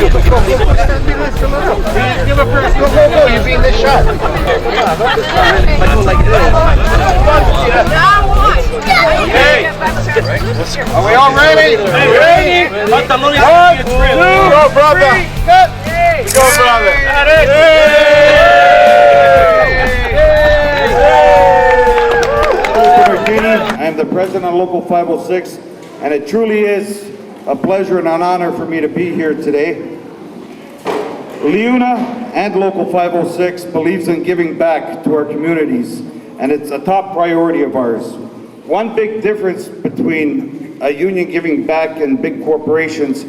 Give a first. Go, you're being this shot. I go like this. Okay. Are we all ready? Ready? One, two, go, brother. Go, brother. I am the president of Local 506, and it truly is a pleasure and an honor for me to be here today. Leuna and Local 506 believes in giving back to our communities, and it's a top priority of ours. One big difference between a union giving back and big corporations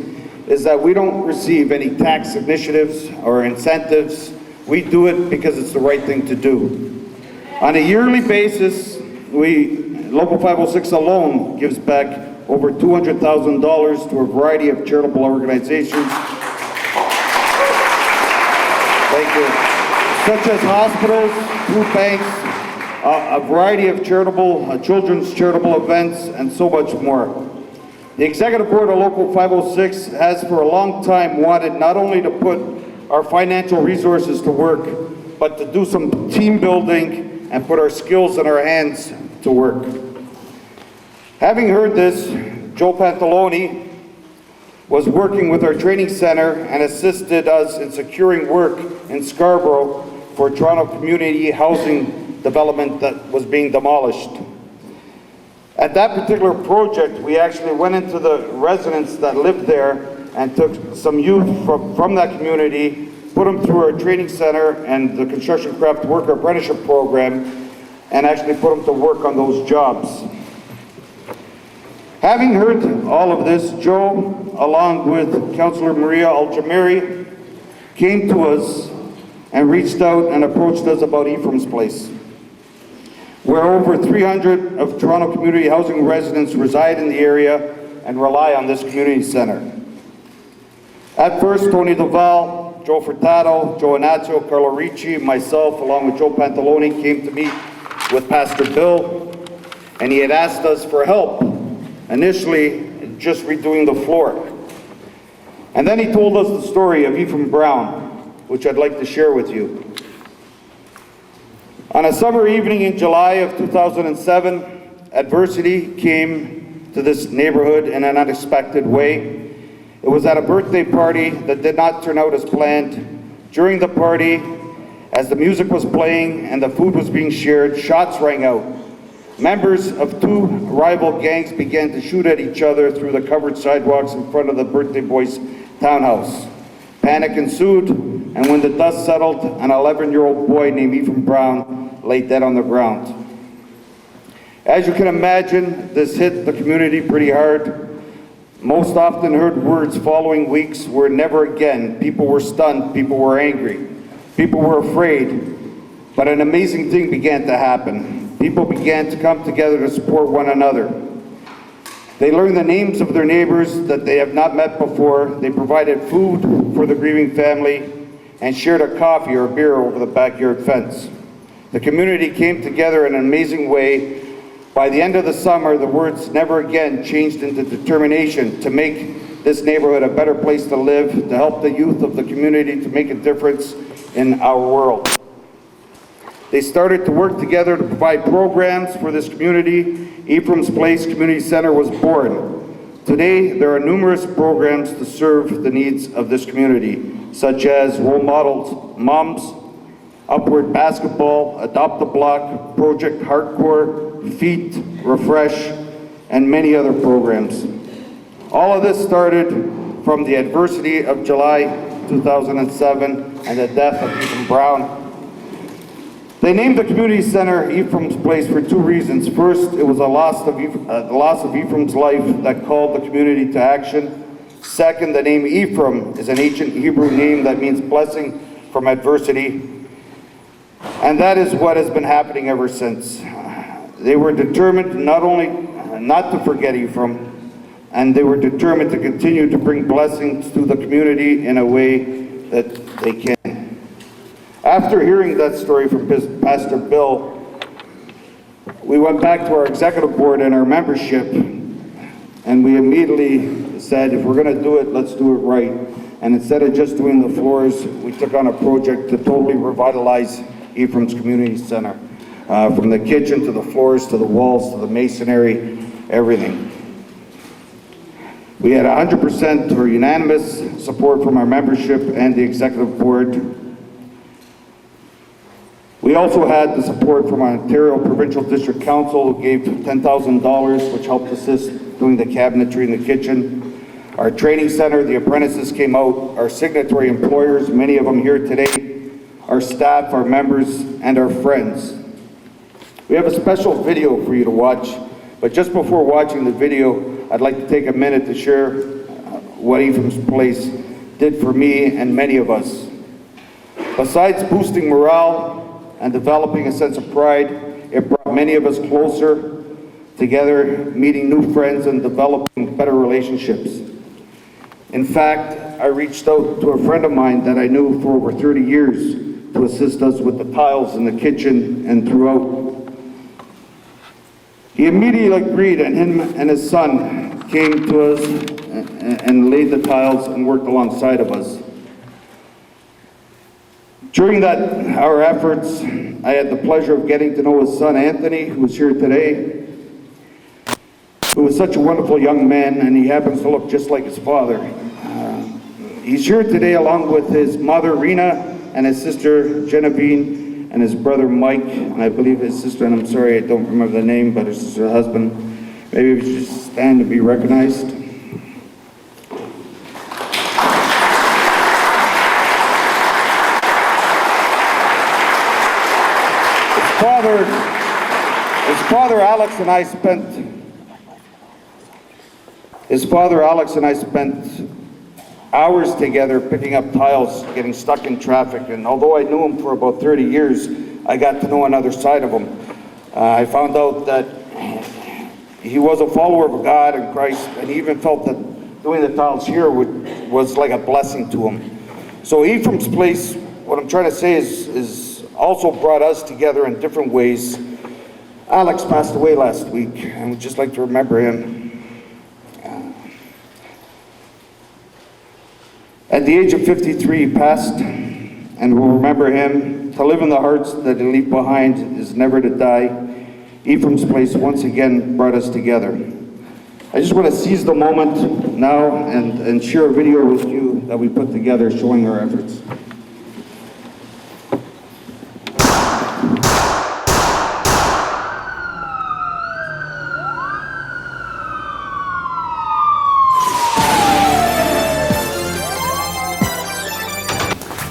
is that we don't receive any tax initiatives or incentives. We do it because it's the right thing to do. On a yearly basis, Local 506 alone gives back over $200,000 to a variety of charitable organizations. Thank you. Such as hospitals, food banks, a variety of charitable, children's charitable events, and so much more. The Executive Board of Local 506 has for a long time wanted not only to put our financial resources to work, but to do some team building and put our skills in our hands to work. Having heard this, Joe Pantaloni was working with our training center and assisted us in securing work in Scarborough for Toronto community housing development that was being demolished. At that particular project, we actually went into the residents that lived there and took some youth from that community, put them through our training center and the construction craft worker apprenticeship program, and actually put them to work on those jobs. Having heard all of this, Joe, along with Councillor Maria Aljamiri, came to us and reached out and approached us about Ephraim's Place, where over 300 of Toronto community housing residents reside in the area and rely on this community center. At first, Tony Duval, Joe Furtado, Joe Anazio, Carlo Ricci, myself, along with Joe Pantaloni, came to meet with Pastor Bill, and he had asked us for help, initially just redoing the floor. And then he told us the story of Ephraim Brown, which I'd like to share with you. On a summer evening in July of 2007, adversity came to this neighborhood in an unexpected way. It was at a birthday party that did not turn out as planned. During the party, as the music was playing and the food was being shared, shots rang out. Members of two rival gangs began to shoot at each other through the covered sidewalks in front of the birthday boy's townhouse. Panic ensued, and when the dust settled, an 11-year-old boy named Ephraim Brown lay dead on the ground. As you can imagine, this hit the community pretty hard. Most often heard words following weeks were never again. People were stunned, people were angry, people were afraid, but an amazing thing began to happen. People began to come together to support one another. They learned the names of their neighbors that they have not met before. They provided food for the grieving family and shared a coffee or a beer over the backyard fence. The community came together in an amazing way. By the end of the summer, the words never again changed into determination to make this neighborhood a better place to live, to help the youth of the community to make a difference in our world. They started to work together to provide programs for this community. Ephraim's Place Community Center was born. Today, there are numerous programs to serve the needs of this community, such as Role Models Moms, Upward Basketball, Adopt a Block, Project Hardcore, Feet, Refresh, and many other programs. All of this started from the adversity of July 2007 and the death of Ephraim Brown. They named the community center Ephraim's Place for two reasons. First, it was the loss of Ephraim's life that called the community to action. Second, the name Ephraim is an ancient Hebrew name that means blessing from adversity. And that is what has been happening ever since. They were determined not only not to forget Ephraim, and they were determined to continue to bring blessings to the community in a way that they can. After hearing that story from Pastor Bill, we went back to our executive board and our membership, and we immediately said, if we're going to do it, let's do it right. and instead of just doing the floors, we took on a project to totally revitalize Ephraim's Community Center. From the kitchen to the floors to the walls to the masonry, everything. We had 100% or unanimous support from our membership and the executive board. We also had the support from our Ontario Provincial District Council, who gave $10,000, which helped assist doing the cabinetry in the kitchen. Our training center, the apprentices came out, our signatory employers, many of them here today, our staff, our members, and our friends. We have a special video for you to watch, but just before watching the video, I'd like to take a minute to share what Ephraim's Place did for me and many of us. Besides boosting morale and developing a sense of pride, it brought many of us closer together, meeting new friends and developing better relationships. In fact, I reached out to a friend of mine that I knew for over 30 years to assist us with the tiles in the kitchen and throughout. He immediately agreed, and him and his son came to us and laid the tiles and worked alongside of us. During our efforts, I had the pleasure of getting to know his son, Anthony, who is here today, who is such a wonderful young man, and he happens to look just like his father. He's here today along with his mother, Rena, and his sister, Genevieve, and his brother, Mike, and I believe his sister, and I'm sorry, I don't remember the name, but his sister's husband. Maybe we should just stand to be recognized. His father Alex and I spent hours together picking up tiles, getting stuck in traffic, and although I knew him for about 30 years, I got to know another side of him. I found out that he was a follower of God and Christ, and he even felt that doing the tiles here was like a blessing to him. So Ephraim's Place, what I'm trying to say is also brought us together in different ways. Alex passed away last week, and we'd just like to remember him. At the age of 53, he passed, and we'll remember him. To live in the hearts that he left behind is never to die. Ephraim's Place once again brought us together. I just want to seize the moment now and share a video with you that we put together showing our efforts.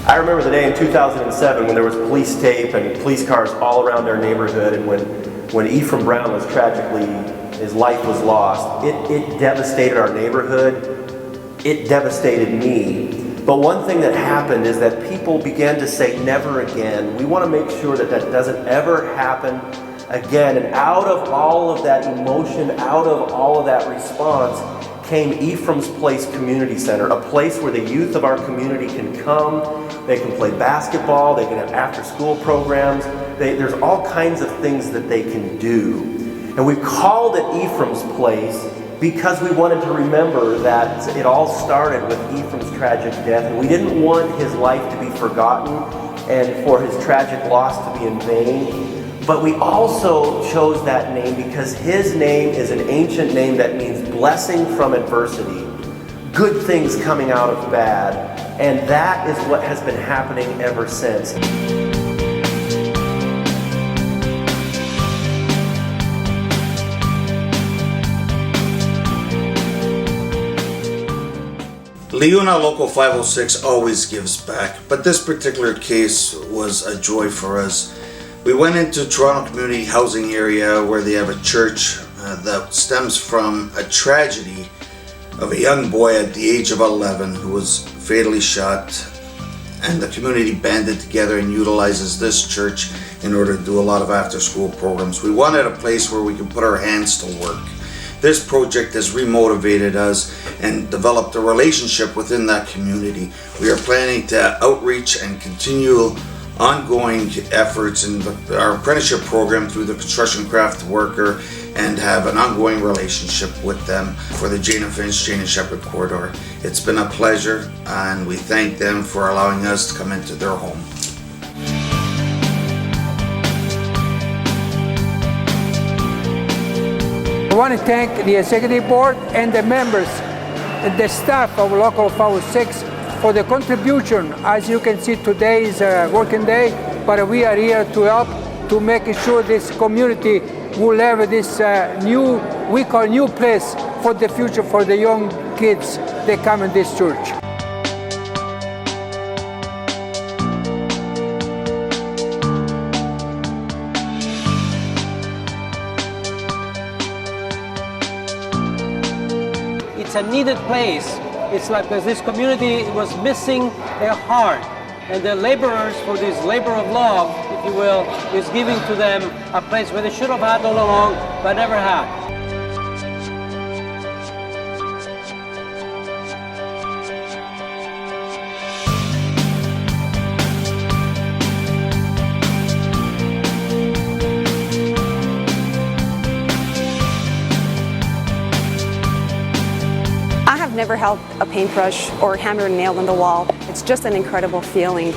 I remember the day in 2007 when there was police tape and police cars all around our neighborhood, and when Ephraim Brown was tragically, his life was lost. It devastated our neighborhood. It devastated me. But one thing that happened is that people began to say never again. We want to make sure that that doesn't ever happen again. And out of all of that emotion, out of all of that response, came Ephraim's Place Community Center, a place where the youth of our community can come, they can play basketball, they can have after-school programs, there's all kinds of things that they can do. And we called it Ephraim's Place because we wanted to remember that it all started with Ephraim's tragic death, and we didn't want his life to be forgotten and for his tragic loss to be in vain. But we also chose that name because his name is an ancient name that means blessing from adversity, good things coming out of bad, and that is what has been happening ever since. Leona Local 506 always gives back, but this particular case was a joy for us. We went into Toronto Community Housing area where they have a church that stems from a tragedy of a young boy at the age of 11 who was fatally shot, and the community banded together and utilizes this church in order to do a lot of after-school programs. We wanted a place where we could put our hands to work. This project has remotivated us and developed a relationship within that community. We are planning to outreach and continue ongoing efforts in our apprenticeship program through the construction craft worker and have an ongoing relationship with them for the Jane and Finch, Jane and Shepherd corridor. It's been a pleasure, and we thank them for allowing us to come into their home. I want to thank the executive board and the members and the staff of Local 506 for the contribution. As you can see, today is a working day, but we are here to help to make sure this community will have this we call new place for the future for the young kids that come in this church. It's a needed place. It's like because this community was missing a heart, and the laborers for this labor of love, if you will, is giving to them a place where they should have had all along, but never had. Never held a paintbrush or hammered a nail on the wall. It's just an incredible feeling.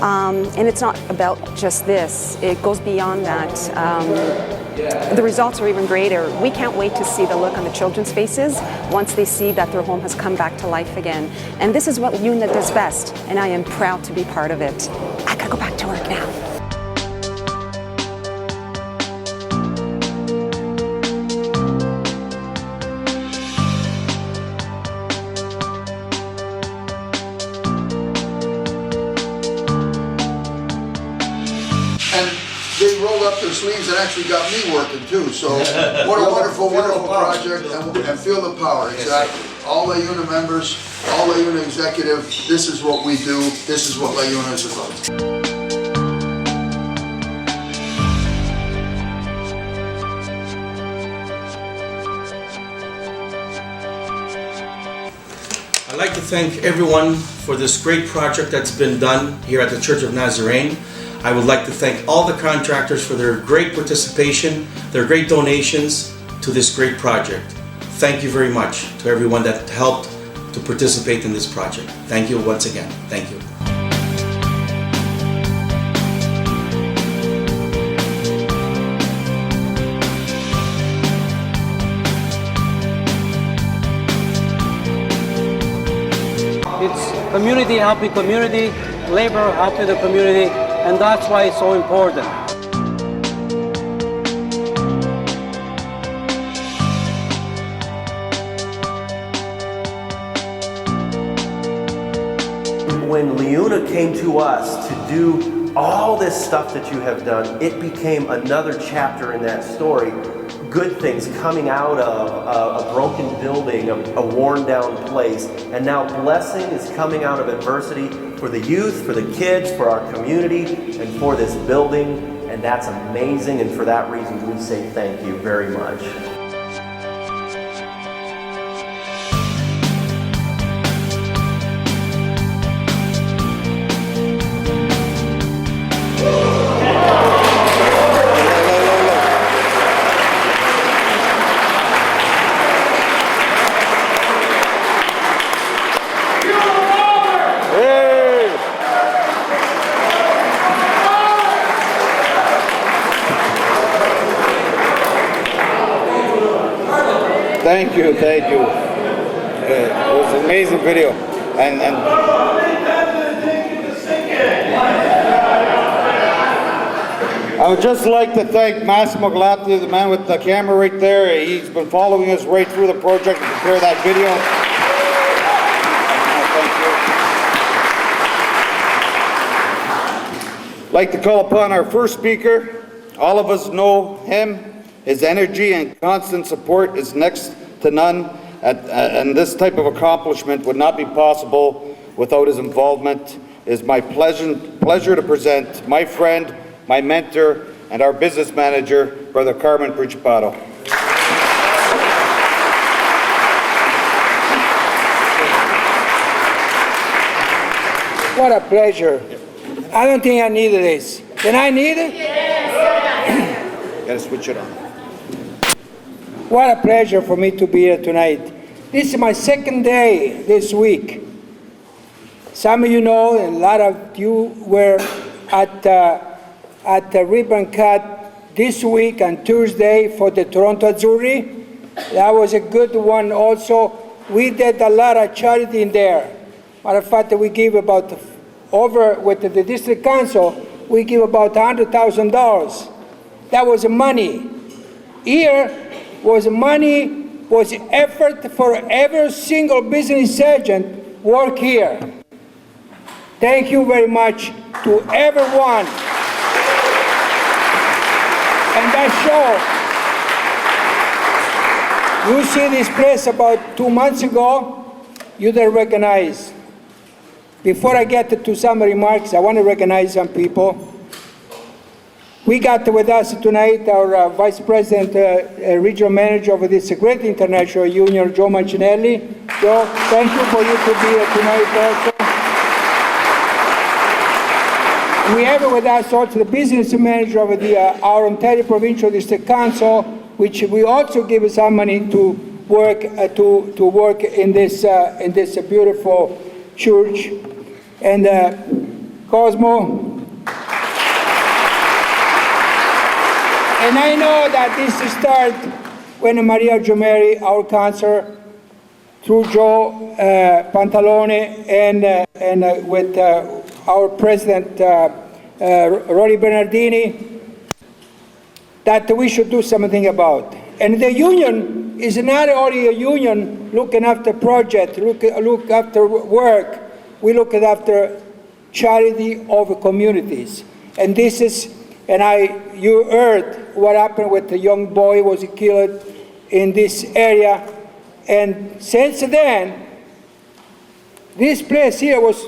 And it's not about just this. It goes beyond that. The results are even greater. We can't wait to see the look on the children's faces once they see that their home has come back to life again. And this is what UNA does best, and I am proud to be part of it. I gotta go back to work now. And they rolled up their sleeves and actually got me working too. So what a wonderful, wonderful project, and feel the power. Exactly. All the UNA members, all the UNA executive, this is what we do. This is what La UNA is about. I'd like to thank everyone for this great project that's been done here at the Church of Nazarene. I would like to thank all the contractors for their great participation, their great donations to this great project. Thank you very much to everyone that helped to participate in this project. Thank you once again. Thank you. It's community helping community, labor helping the community, and that's why it's so important. When LiUNA came to us to do all this stuff that you have done, it became another chapter in that story. Good things coming out of a broken building, a worn down place, and now blessing is coming out of adversity for the youth, for the kids, for our community, and for this building, and that's amazing, and for that reason we say thank you very much. Thank you, thank you. It was an amazing video. And I would just like to thank Massimo Galati, the man with the camera right there. He's been following us right through the project to prepare that video. Thank you. I'd like to call upon our first speaker. All of us know him. His energy and constant support is next to none, and this type of accomplishment would not be possible without his involvement. It is my pleasure to present my friend, my mentor, and our business manager, Brother Carmen Principato. What a pleasure. I don't think I need this. Can I need it? Gotta switch it on. What a pleasure for me to be here tonight. This is my second day this week. Some of you know, and a lot of you were at the ribbon cut this week on Tuesday for the Toronto Azzurri. That was a good one also. We did a lot of charity in there. Matter of fact, we gave about, over with the district council, we give about $100,000. That was money. Here was money, was effort for every single business agent work here. Thank you very much to everyone. And that show, you see this place about 2 months ago, you didn't recognize. Before I get to some remarks, I want to recognize some people. We got with us tonight our Vice President, Regional Manager of this great international union, Joe Mancinelli. Joe, thank you for you to be here tonight also. We have with us also the Business Manager of our Ontario Provincial District Council, which we also give some money to work in this beautiful church. And Cosmo. And I know that this started when Maria Giomeri, our councillor, through Joe Pantalone, and with our president, Rory Bernardini, that we should do something about. And the union is not only a union looking after projects, look after work, we look after charity of communities. And this is, you heard what happened with the young boy who was killed in this area. And since then, this place here was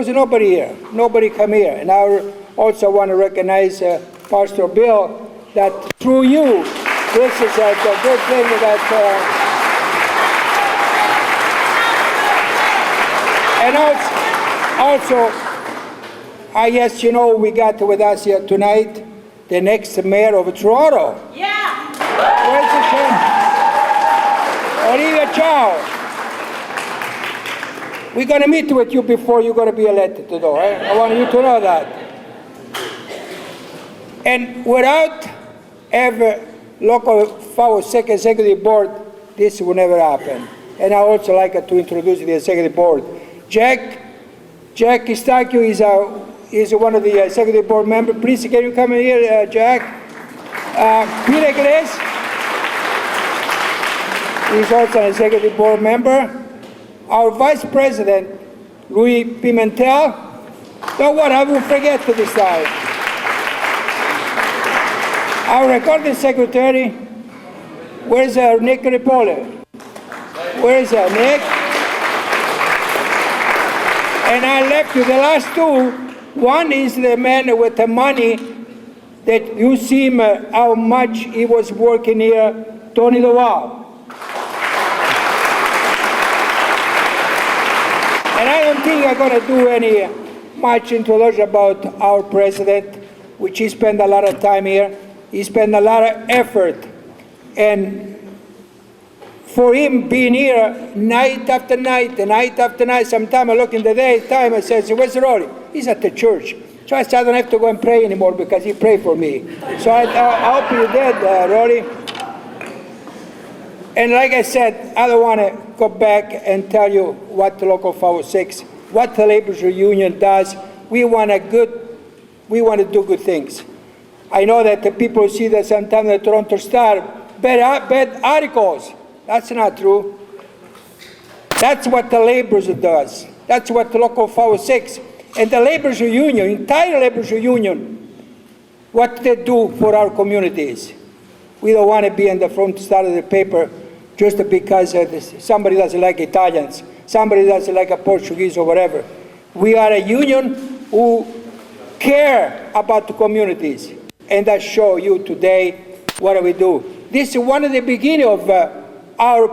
nobody here. Nobody come here. And I also want to recognize Pastor Bill, that through you, this is a good thing that, and also, I guess you know we got with us here tonight the next mayor of Toronto. Yeah. Where's the show? Olivia Chow. We're going to meet with you before you're going to be elected, though. I want you to know that. And without ever local 506 executive board, this will never happen. And I also like to introduce the executive board. Jack Estacchio is one of the executive board members. Please, can you come in here, Jack? Peter Glass is also an executive board member. Our vice president, Louis Pimentel. Don't worry, I will forget this time. Our recording secretary, where's Nick Ripolle? Where's Nick? And I left you the last two. One is the man with the money that you see how much he was working here, Tony Duval. And I don't think I'm going to do any much introduction about our president, which he spent a lot of time here. He spent a lot of effort. And for him being here night after night, sometimes I look in the daytime and says, where's Rory? He's at the church. So I said, I don't have to go and pray anymore because he prayed for me. So I hope you did, Rory. And like I said, I don't want to go back and tell you what the Local 506, what the Laborers Union does. We want to do good things. I know that the people see that sometimes the Toronto Star, bad articles. That's not true. That's what the Laborers does. That's what the Local 506 and the Laborers Union, entire Laborers Union, what they do for our communities. We don't want to be in the front side of the paper just because somebody doesn't like Italians, somebody doesn't like a Portuguese or whatever. We are a union who care about the communities. And I show you today what we do. This is one of the beginning of our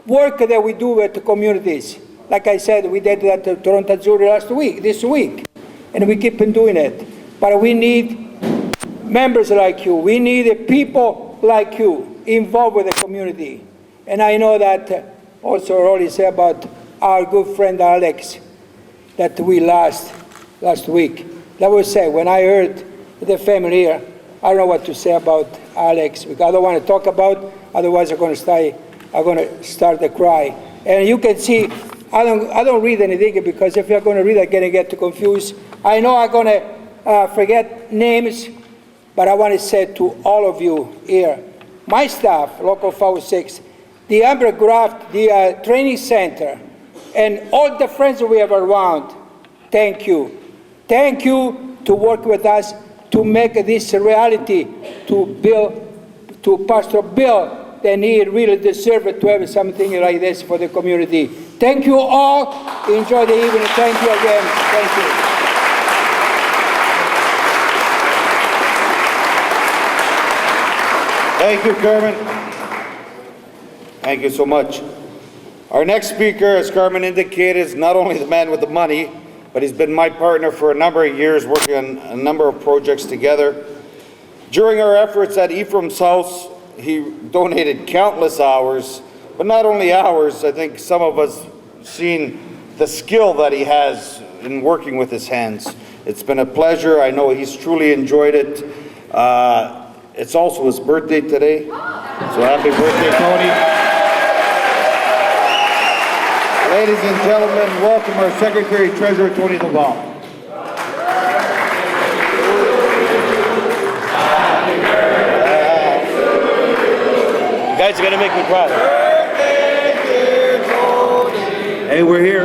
work that we do with the communities. Like I said, we did that at Toronto Azzurri this week. and we keep on doing it. But we need members like you. We need people like you involved with the community. And I know that also Rolly said about our good friend Alex that we lost last week. That was sad. When I heard the family here, I don't know what to say about Alex, because I don't want to talk about, otherwise I'm going to start to cry. And you can see, I don't read anything, because if you're going to read, I'm going to get too confused. I know I'm going to forget names, but I want to say to all of you here, my staff, Local 506, the Ambergraft, the training center, and all the friends that we have around, thank you. Thank you to work with us to make this reality to Pastor Bill, then he really deserved to have something like this for the community. Thank you all. Enjoy the evening. Thank you again. Thank you. Thank you, Carmen. Thank you so much. Our next speaker, as Carmen indicated, is not only the man with the money, but he's been my partner for a number of years, working on a number of projects together. During our efforts at Ephraim's house, he donated countless hours, but not only hours, I think some of us seen the skill that he has in working with his hands. It's been a pleasure. I know he's truly enjoyed it. It's also his birthday today, so happy birthday, Tony. Ladies and gentlemen, welcome our Secretary Treasurer, Tony Laval. You guys are gonna make me cry. Hey, we're here.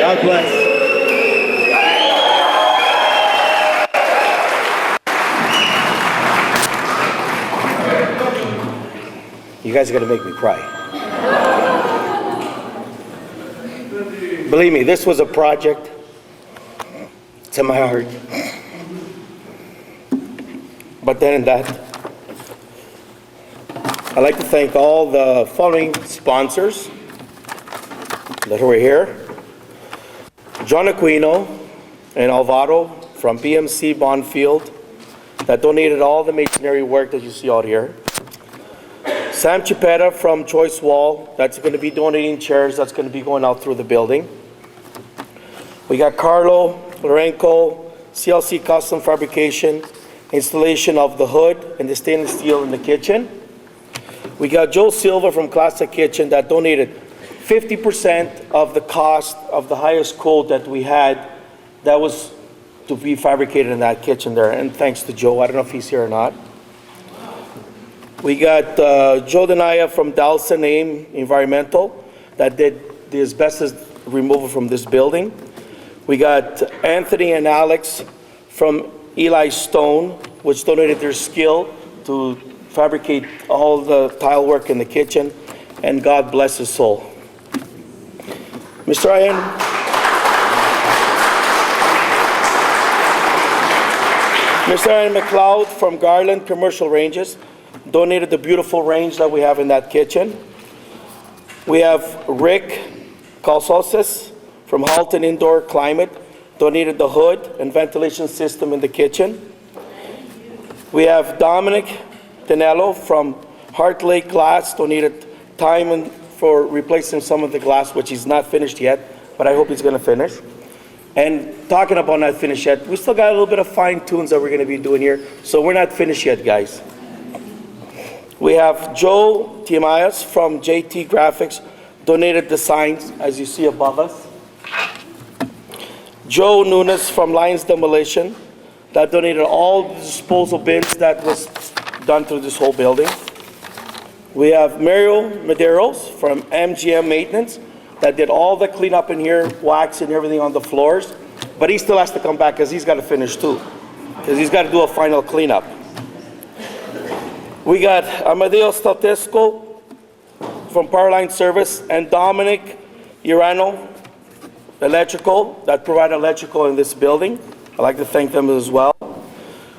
God bless. You guys are gonna make me cry. Believe me, this was a project to my heart. But then in that, I'd like to thank all the following sponsors that were here. John Aquino and Alvaro from BMC Bondfield that donated all the masonry work that you see out here. Sam Chipetta from Choice Wall, that's going to be donating chairs that's going to be going out through the building. We got Carlo Lorenco, CLC Custom Fabrication, installation of the hood and the stainless steel in the kitchen. We got Joe Silva from Classic Kitchen that donated 50% of the cost of the highest quote that we had that was to be fabricated in that kitchen there. And thanks to Joe, I don't know if he's here or not. We got Joe Denaya from Dalson AIM Environmental that did the asbestos removal from this building. We got Anthony and Alex from Eli Stone, which donated their skill to fabricate all the tile work in the kitchen, and God bless his soul. Mr. Ryan. Mr. Ryan McLeod from Garland Commercial Ranges donated the beautiful range that we have in that kitchen. We have Rick Calsosis from Halton Indoor Climate, donated the hood and ventilation system in the kitchen. We have Dominic Danello from Heart Lake Glass, donated time for replacing some of the glass, which he's not finished yet, but I hope he's gonna finish. And talking about not finished yet, we still got a little bit of fine tunes that we're gonna be doing here, so we're not finished yet, guys. We have Joe Timayas from JT Graphics, donated the signs, as you see above us. Joe Nunes from Lions Demolition, that donated all the disposal bins that was done through this whole building. We have Mario Medeiros from MGM Maintenance, that did all the cleanup in here, wax and everything on the floors, but he still has to come back because he's got to finish too, because he's got to do a final cleanup. We got Amadeo Statesco from Powerline Service and Dominic Irano Electrical that provide electrical in this building. I'd like to thank them as well.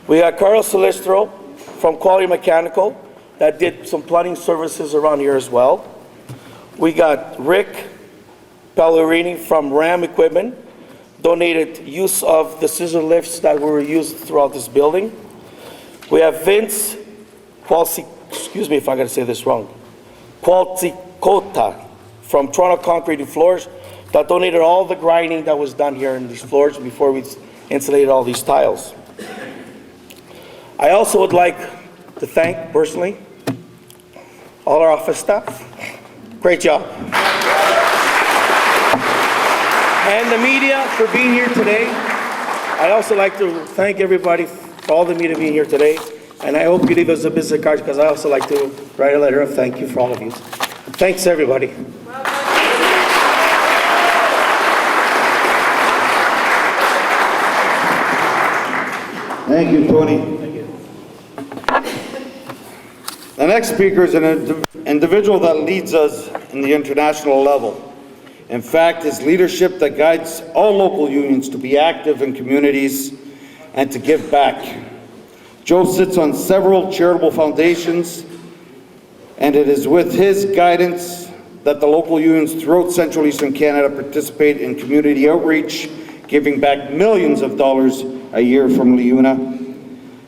We got Carlos Silestro from Quality Mechanical that did some plumbing services around here as well. We got Rick Pellerini from RAM Equipment donated use of the scissor lifts that were used throughout this building. We have Vince excuse me if I gotta say this wrong, Qualticota from Toronto Concrete and Floors that donated all the grinding that was done here in these floors before we insulated all these tiles. I also would like to thank personally all our office staff. Great job. And the media for being here today. I'd also like to thank everybody for all the media being here today. And I hope you leave us a business card because I also like to write a letter of thank you for all of you. Thanks, everybody. Thank you, Tony. The next speaker is an individual that leads us in the international level. In fact, his leadership that guides all local unions to be active in communities and to give back. Joe sits on several charitable foundations, and it is with his guidance that the local unions throughout Central Eastern Canada participate in community outreach, giving back millions of dollars a year from LiUNA.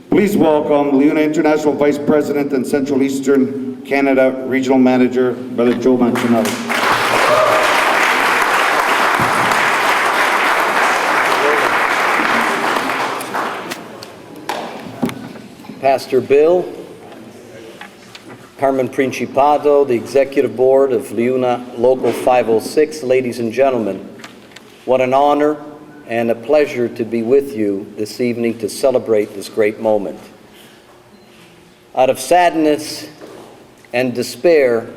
Please welcome LiUNA International Vice President and Central Eastern Canada Regional Manager, Brother Joe Mancinelli. Pastor Bill, Carmen Principato, the Executive Board of LiUNA Local 506, ladies and gentlemen, what an honor and a pleasure to be with you this evening to celebrate this great moment. Out of sadness and despair,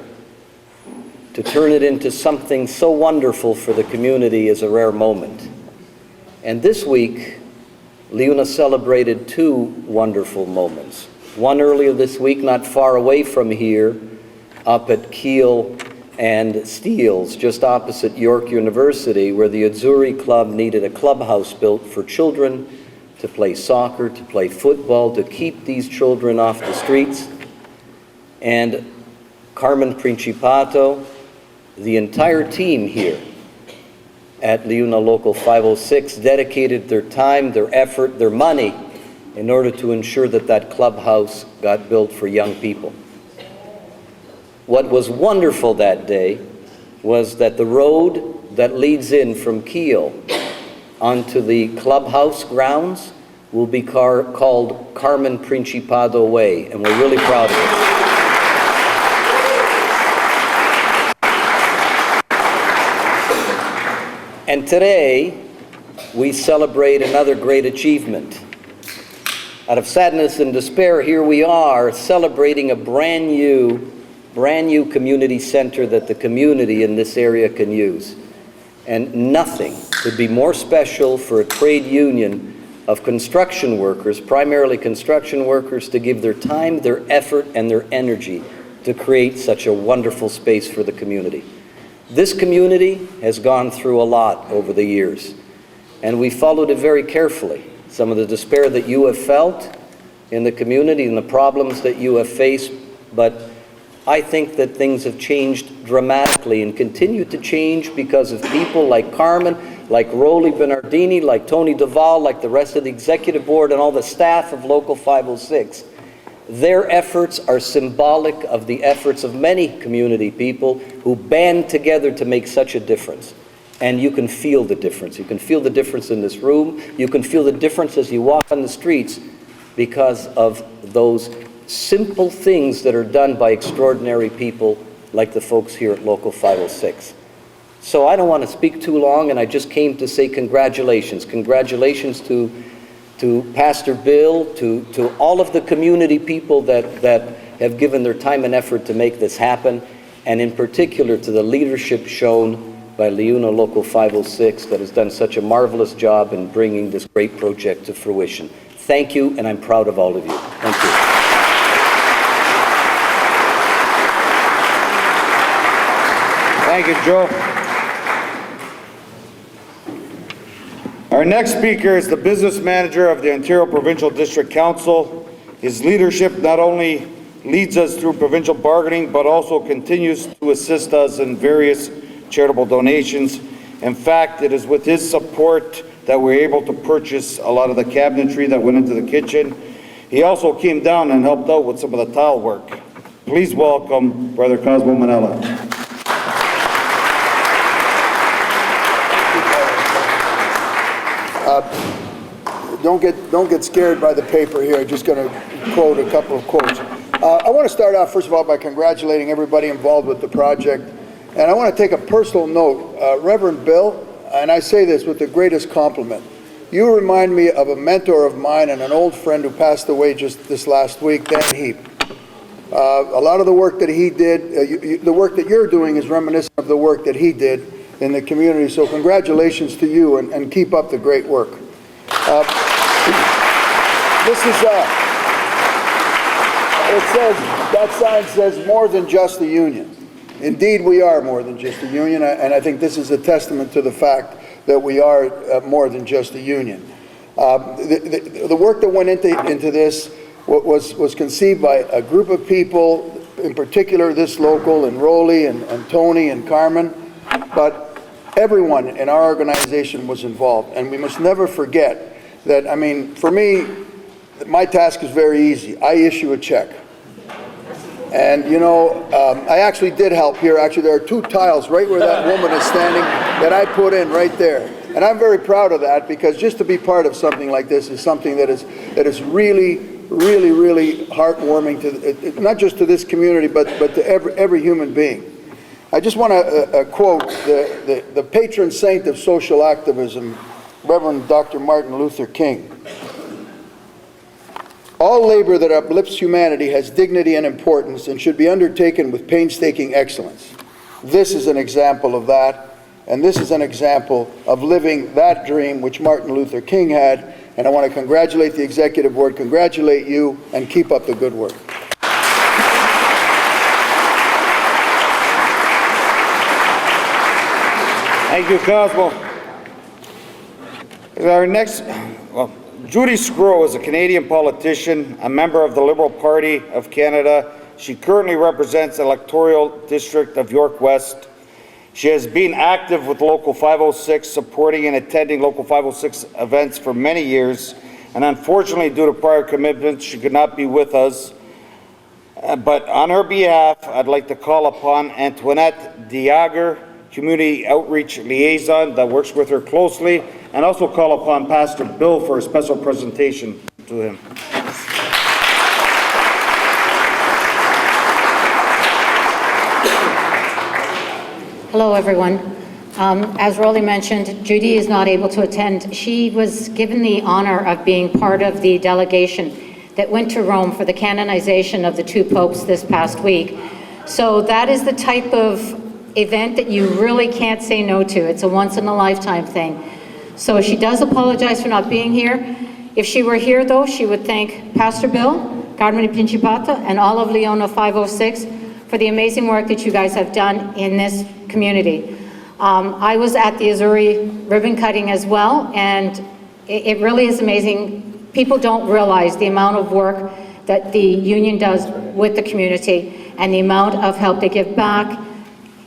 to turn it into something so wonderful for the community is a rare moment. And this week, LiUNA celebrated two wonderful moments. One earlier this week, not far away from here, up at Keele and Steeles, just opposite York University, where the Azzurri Club needed a clubhouse built for children to play soccer, to play football, to keep these children off the streets. And Carmen Principato, the entire team here at LiUNA Local 506 dedicated their time, their effort, their money in order to ensure that that clubhouse got built for young people. What was wonderful that day was that the road that leads in from Keele onto the clubhouse grounds will be called Carmen Principato Way, and we're really proud of it. And today, we celebrate another great achievement. Out of sadness and despair, here we are celebrating a brand new community center that the community in this area can use. And nothing could be more special for a trade union of construction workers, primarily construction workers, to give their time, their effort, and their energy to create such a wonderful space for the community. This community has gone through a lot over the years, and we followed it very carefully. Some of the despair that you have felt in the community and the problems that you have faced, but I think that things have changed dramatically and continue to change because of people like Carmen, like Rolly Bernardini, like Tony Duval, like the rest of the executive board and all the staff of Local 506. Their efforts are symbolic of the efforts of many community people who band together to make such a difference. And you can feel the difference. You can feel the difference in this room. You can feel the difference as you walk on the streets because of those simple things that are done by extraordinary people like the folks here at Local 506. So I don't want to speak too long, and I just came to say congratulations. Congratulations to Pastor Bill, to all of the community people that have given their time and effort to make this happen, and in particular to the leadership shown by LiUNA Local 506 that has done such a marvelous job in bringing this great project to fruition. Thank you, and I'm proud of all of you. Thank you. Thank you, Joe. Our next speaker is the business manager of the Ontario Provincial District Council. His leadership not only leads us through provincial bargaining, but also continues to assist us in various charitable donations. In fact, it is with his support that we're able to purchase a lot of the cabinetry that went into the kitchen. He also came down and helped out with some of the tile work. Please welcome Brother Cosmo Manella. Don't get scared by the paper here. I'm just going to quote a couple of quotes. I want to start off, first of all, by congratulating everybody involved with the project. And I want to take a personal note. Reverend Bill, and I say this with the greatest compliment, you remind me of a mentor of mine and an old friend who passed away just this last week, Dan Heap. A lot of the work that he did, the work that you're doing is reminiscent of the work that he did in the community. So congratulations to you, and keep up the great work. This is, it says, that sign says more than just a union. Indeed, we are more than just a union, and I think this is a testament to the fact that we are more than just a union. The work that went into this was conceived by a group of people, in particular this local, and Rolly and Tony and Carmen, but everyone in our organization was involved. And we must never forget that, I mean, for me, my task is very easy. I issue a check. And, you know, I actually did help here. Actually, there are 2 tiles right where that woman is standing that I put in right there. And I'm very proud of that, because just to be part of something like this is something that is really, really, really heartwarming to not just to this community, but to every human being. I just want to quote the patron saint of social activism, Reverend Dr. Martin Luther King. All labor that uplifts humanity has dignity and importance and should be undertaken with painstaking excellence. This is an example of that, and this is an example of living that dream which Martin Luther King had. And I want to congratulate the Executive Board, congratulate you, and keep up the good work. Thank you, Cosmo. Our next, Judy Sgro is a Canadian politician, a member of the Liberal Party of Canada. She currently represents the electoral district of York West. She has been active with Local 506, supporting and attending Local 506 events for many years, and unfortunately, due to prior commitments, she could not be with us. But on her behalf, I'd like to call upon Antoinette Diager, Community Outreach Liaison that works with her closely, and also call upon Pastor Bill for a special presentation to him. Hello, everyone. As Rolly mentioned, Judy is not able to attend. She was given the honor of being part of the delegation that went to Rome for the canonization of the 2 popes this past week. So that is the type of event that you really can't say no to. It's a once-in-a-lifetime thing. So she does apologize for not being here. If she were here, though, she would thank Pastor Bill, Carmen Principata, and all of Leona 506 for the amazing work that you guys have done in this community. I was at the Azzurri ribbon cutting as well, and it really is amazing. People don't realize the amount of work that the union does with the community and the amount of help they give back.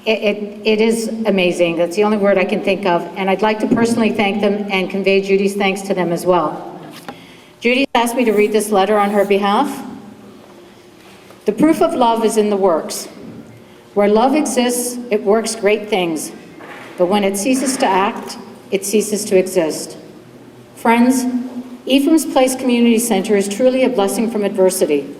It is amazing. That's the only word I can think of. And I'd like to personally thank them and convey Judy's thanks to them as well. Judy asked me to read this letter on her behalf. The proof of love is in the works. Where love exists, it works great things. But when it ceases to act, it ceases to exist. Friends, Ephraim's Place Community Center is truly a blessing from adversity,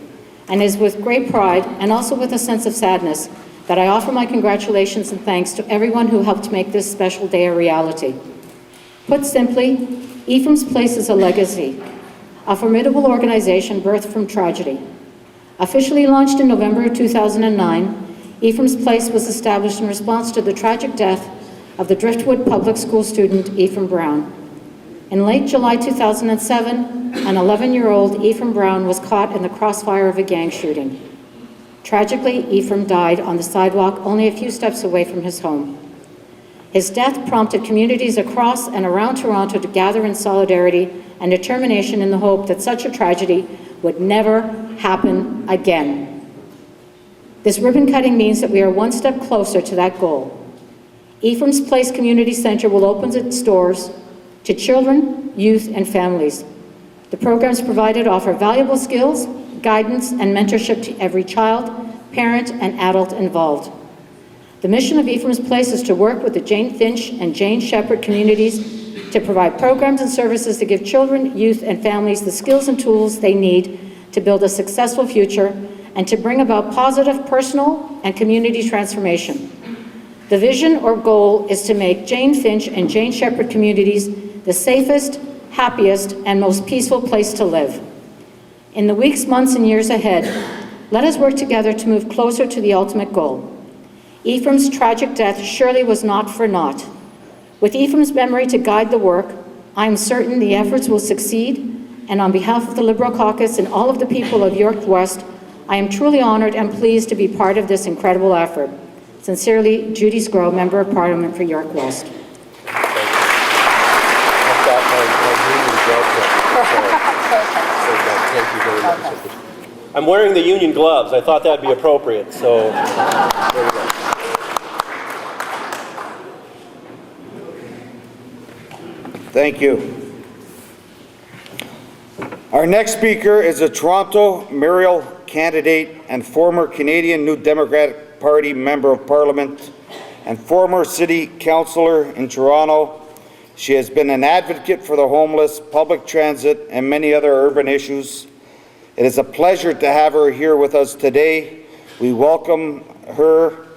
and is with great pride and also with a sense of sadness that I offer my congratulations and thanks to everyone who helped make this special day a reality. Put simply, Ephraim's Place is a legacy, a formidable organization birthed from tragedy. Officially launched in November of 2009, Ephraim's Place was established in response to the tragic death of the Driftwood Public School student Ephraim Brown. In late July 2007, an 11-year-old Ephraim Brown was caught in the crossfire of a gang shooting. Tragically, Ephraim died on the sidewalk only a few steps away from his home. His death prompted communities across and around Toronto to gather in solidarity and determination in the hope that such a tragedy would never happen again. This ribbon cutting means that we are one step closer to that goal. Ephraim's Place Community Center will open its doors to children, youth, and families. The programs provided offer valuable skills, guidance, and mentorship to every child, parent, and adult involved. The mission of Ephraim's Place is to work with the Jane Finch and Jane Shepherd communities to provide programs and services to give children, youth, and families the skills and tools they need to build a successful future and to bring about positive personal and community transformation. The vision or goal is to make Jane Finch and Jane Shepherd communities the safest, happiest, and most peaceful place to live. In the weeks, months, and years ahead, let us work together to move closer to the ultimate goal. Ephraim's tragic death surely was not for naught. With Ephraim's memory to guide the work, I am certain the efforts will succeed, and on behalf of the Liberal Caucus and all of the people of York West, I am truly honored and pleased to be part of this incredible effort. Sincerely, Judy Sgro, Member of Parliament for York West. Thank you very much. I'm wearing the union gloves. I thought that'd be appropriate, so there we go. Thank you. Our next speaker is a Toronto mayoral candidate and former Canadian New Democratic Party Member of Parliament and former City Councillor in Toronto. She has been an advocate for the homeless, public transit, and many other urban issues. It is a pleasure to have her here with us today. We welcome her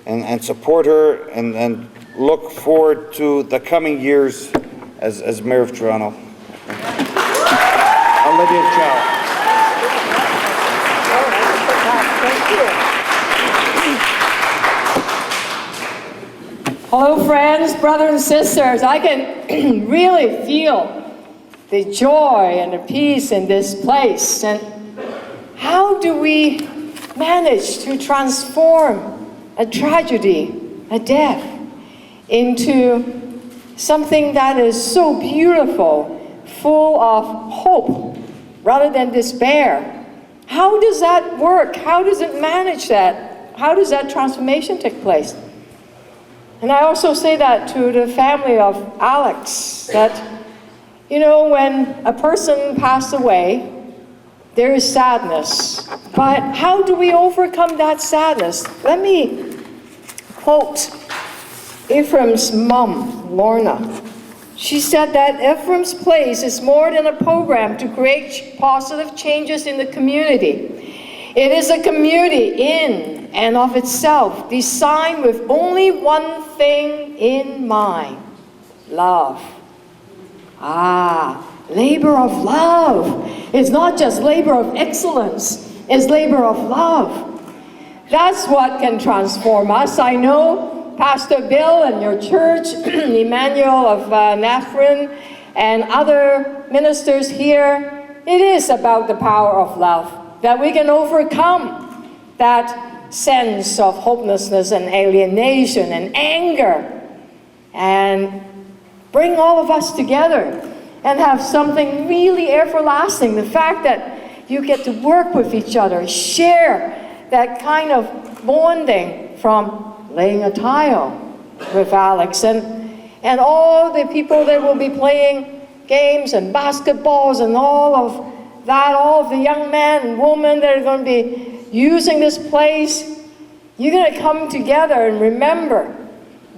and support her and look forward to the coming years as Mayor of Toronto. Olivia Chow. Hello, friends, brothers and sisters. I can really feel the joy and the peace in this place. And how do we manage to transform a tragedy, a death, into something that is so beautiful, full of hope, rather than despair? How does that work? How does it manage that? How does that transformation take place? And I also say that to the family of Alex, that, you know, when a person passed away, there is sadness. But how do we overcome that sadness? Let me quote Ephraim's mom, Lorna. She said that Ephraim's Place is more than a program to create positive changes in the community. It is a community in and of itself, designed with only one thing in mind: love. Labor of love. It's not just labor of excellence, it's labor of love. That's what can transform us. I know Pastor Bill and your church, Emmanuel of Ephraim, and other ministers here, it is about the power of love, that we can overcome that sense of hopelessness and alienation and anger, and bring all of us together and have something really everlasting. The fact that you get to work with each other, share that kind of bonding, from laying a tile with Alex and all the people that will be playing games and basketballs and all of that, all of the young men and women that are going to be using this place. You're going to come together and remember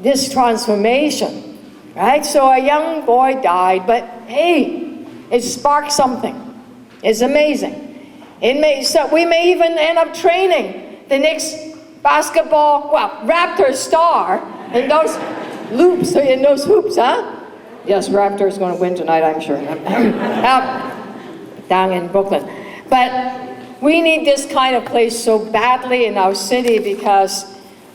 this transformation, right? So a young boy died, but hey, it sparked something. It's amazing. So we may even end up training the next basketball, Raptor star in those loops, in those hoops, huh? Yes, Raptor's going to win tonight, I'm sure. Down in Brooklyn. But we need this kind of place so badly in our city, because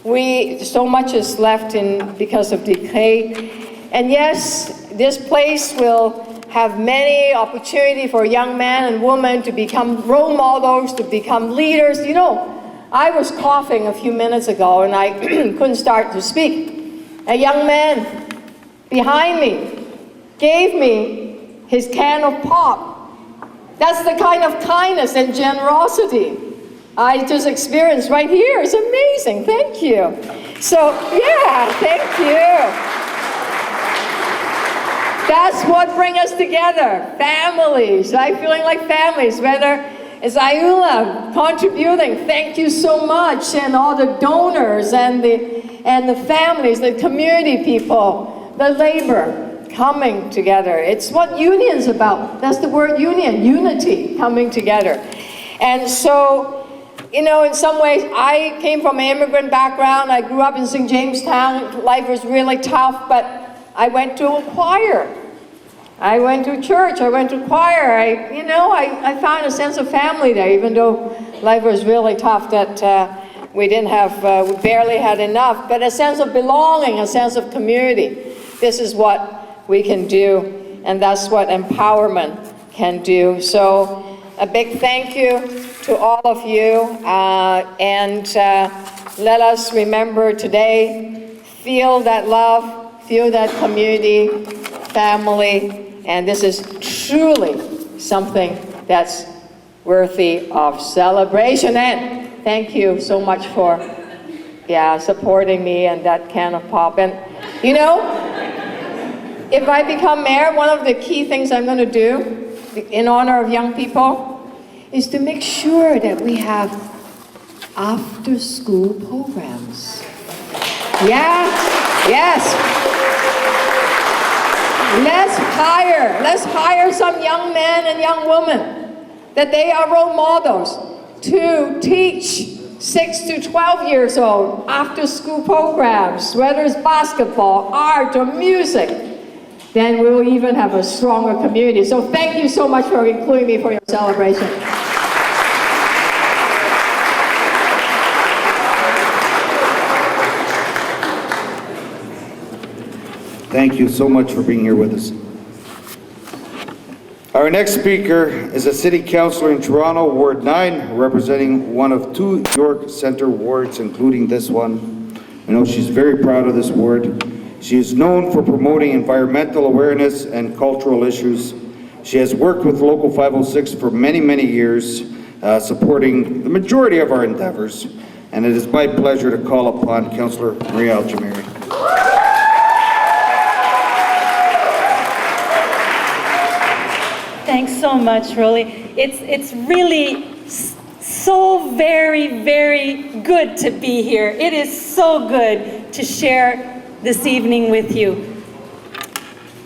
so much is left because of decay. And yes, this place will have many opportunity for young men and women to become role models, to become leaders. You know, I was coughing a few minutes ago and I couldn't start to speak. A young man behind me gave me his can of pop. That's the kind of kindness and generosity I just experienced right here. It's amazing. Thank you. So, yeah, thank you. That's what brings us together, families, right? Feeling like families, whether it's Ayula contributing, thank you so much, and all the donors and the families, the community people, the labor coming together. It's what union's about. That's the word union, unity, coming together. And so, you know, in some ways, I came from an immigrant background. I grew up in St. Jamestown. Life was really tough, but I went to a choir. I went to church. I went to choir. I found a sense of family there, even though life was really tough that we didn't have, we barely had enough. But a sense of belonging, a sense of community. This is what we can do, and that's what empowerment can do. So a big thank you to all of you, and let us remember today, feel that love, feel that community, family, and this is truly something that's worthy of celebration. And thank you so much for supporting me and that can of pop. And you know, if I become mayor, one of the key things I'm going to do in honor of young people is to make sure that we have after-school programs. Yeah, yes. Let's hire some young men and young women that they are role models to teach 6 to 12 years old after-school programs, whether it's basketball, art, or music. Then we'll even have a stronger community. So thank you so much for including me for your celebration. Thank you so much for being here with us. Our next speaker is a city councilor in Toronto, Ward 9, representing one of 2 York Centre wards, including this one. I know she's very proud of this ward. She is known for promoting environmental awareness and cultural issues. She has worked with Local 506 for many, many years, supporting the majority of our endeavors. And it is my pleasure to call upon Councillor Maria Aljamiri. Thanks so much, Rolly. It's really so very, very good to be here. It is so good to share this evening with you.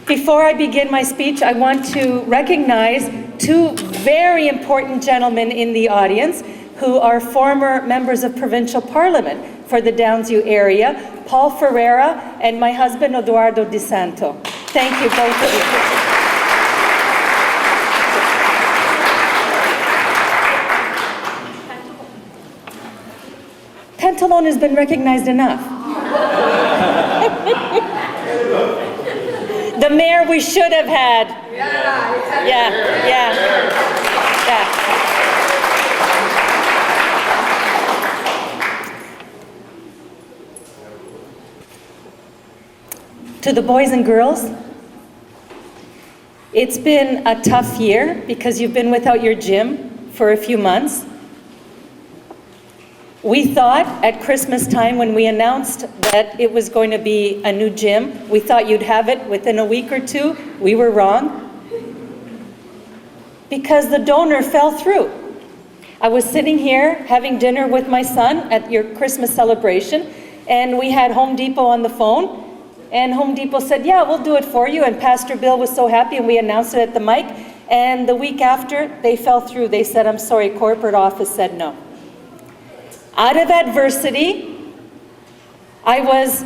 Before I begin my speech, I want to recognize 2 very important gentlemen in the audience who are former members of provincial parliament for the Downsview area, Paul Ferreira and my husband, Eduardo Di Santo. Thank you, both of you. Pantalone has been recognized enough. The mayor we should have had. Yeah. To the boys and girls, it's been a tough year because you've been without your gym for a few months. We thought at Christmas time when we announced that it was going to be a new gym, we thought you'd have it within a week or 2. We were wrong because the donor fell through. I was sitting here having dinner with my son at your Christmas celebration, and we had Home Depot on the phone, and Home Depot said, yeah, we'll do it for you, and Pastor Bill was so happy, and we announced it at the mic, and the week after, they fell through. They said, I'm sorry, corporate office said no. Out of adversity, I was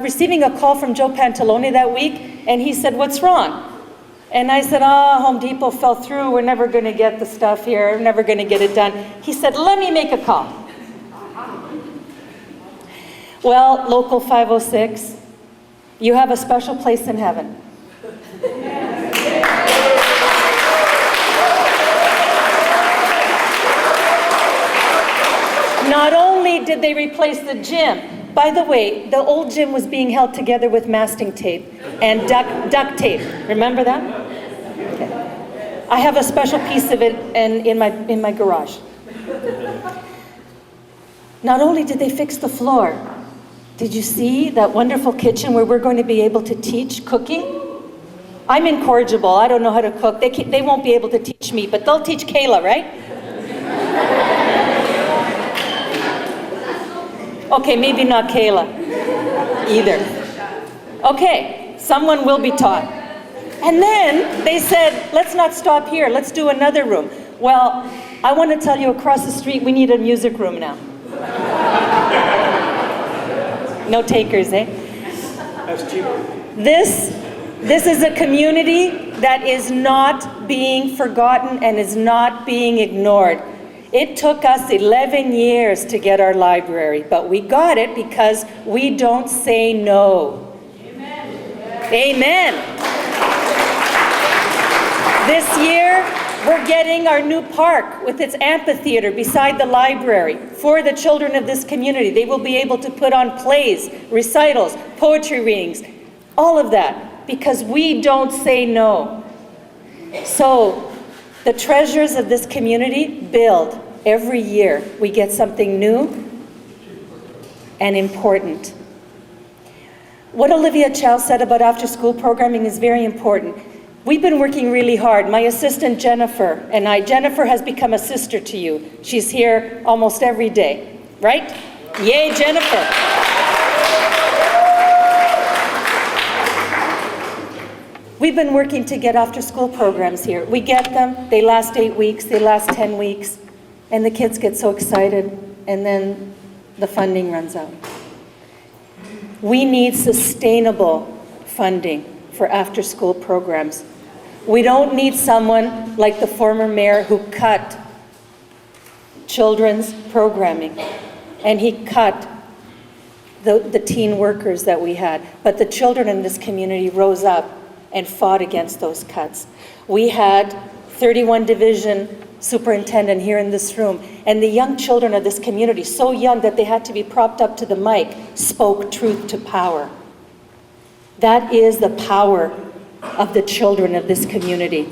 receiving a call from Joe Pantalone that week, and he said, what's wrong? And I said, Home Depot fell through. We're never going to get the stuff here. We're never going to get it done. He said, let me make a call. Well, Local 506, you have a special place in heaven. Not only did they replace the gym, by the way, the old gym was being held together with masking tape and duct tape. Remember that? Okay. I have a special piece of it in my garage. Not only did they fix the floor, did you see that wonderful kitchen where we're going to be able to teach cooking? I'm incorrigible. I don't know how to cook. They won't be able to teach me, but they'll teach Kayla, right? Okay, maybe not Kayla either. Okay, someone will be taught. And then they said, let's not stop here. Let's do another room. Well, I want to tell you, across the street, we need a music room now. No takers, eh? That's cheaper. This is a community that is not being forgotten and is not being ignored. It took us 11 years to get our library, but we got it because we don't say no. Amen. Amen. This year, we're getting our new park with its amphitheater beside the library for the children of this community. They will be able to put on plays, recitals, poetry readings, all of that, because we don't say no. So the treasures of this community build. Every year we get something new and important. What Olivia Chow said about after-school programming is very important. We've been working really hard. My assistant Jennifer and I, Jennifer has become a sister to you. She's here almost every day, right? Yay, Jennifer. We've been working to get after-school programs here. We get them, they last 8 weeks, they last 10 weeks, and the kids get so excited, and then the funding runs out. We need sustainable funding for after-school programs. We don't need someone like the former mayor who cut children's programming, and he cut the teen workers that we had. But the children in this community rose up and fought against those cuts. We had 31 division superintendent here in this room, and the young children of this community, so young that they had to be propped up to the mic, spoke truth to power. That is the power of the children of this community.